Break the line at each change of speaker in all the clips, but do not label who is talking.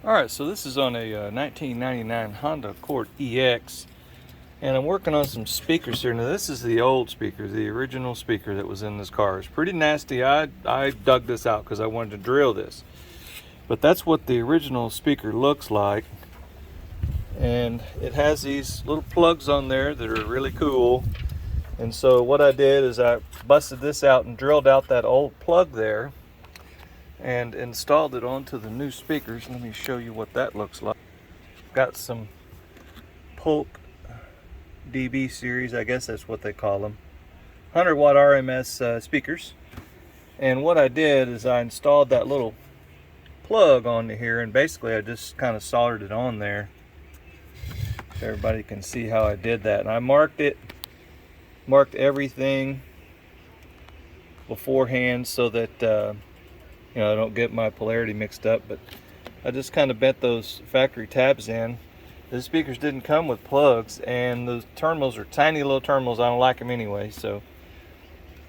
Alright, so this is on a 1999 Honda Accord EX, and I'm working on some speakers here. Now this is the old speaker, the original speaker that was in this car. It's pretty nasty. I dug this out because I wanted to drill this. But that's what the original speaker looks like. And it has these little plugs on there that are really cool. And so what I did is I busted this out and drilled out that old plug there and installed it onto the new speakers. Let me show you what that looks like. Got some Polk DB series, I guess that's what they call them, 100 watt RMS speakers. And what I did is I installed that little plug onto here, and basically I just kind of soldered it on there so everybody can see how I did that. And I marked everything beforehand so that I don't get my polarity mixed up, but I just kind of bent those factory tabs in. The speakers didn't come with plugs, and the terminals are tiny little terminals. I don't like them anyway, so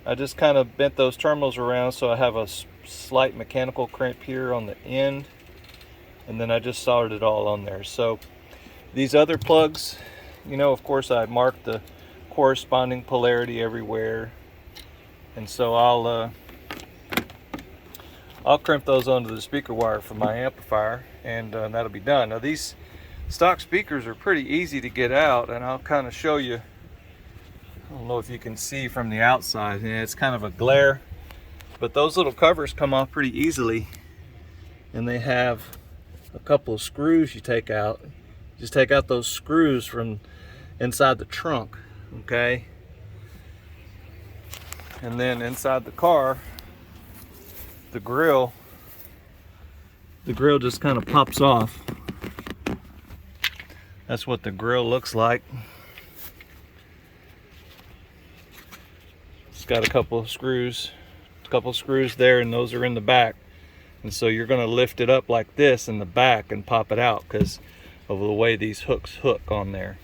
I just kind of bent those terminals around so I have a slight mechanical crimp here on the end, and then I just soldered it all on there. So these other plugs, of course I marked the corresponding polarity everywhere, and so I'll crimp those onto the speaker wire for my amplifier, and that'll be done. Now these stock speakers are pretty easy to get out, and I'll kind of show you. I don't know if you can see from the outside. Yeah, it's kind of a glare, but those little covers come off pretty easily, and they have a couple of screws you take out. Just take out those screws from inside the trunk, okay? And then inside the car, the grill just kind of pops off. That's what the grill looks like. It's got a couple of screws there, and those are in the back. And so you're going to lift it up like this in the back and pop it out because of the way these hooks hook on there.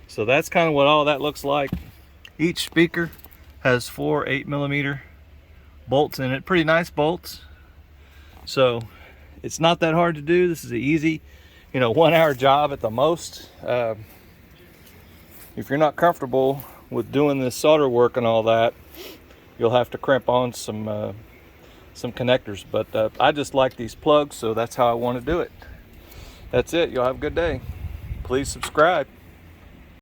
So that's kind of what all that looks like. Each speaker has 4 8mm bolts in it, pretty nice bolts. So it's not that hard to do. This is an easy 1 hour job at the most. If you're not comfortable with doing this solder work and all that, you'll have to crimp on some connectors, but I just like these plugs, so that's how I want to do it. That's it. You'll have a good day. Please subscribe.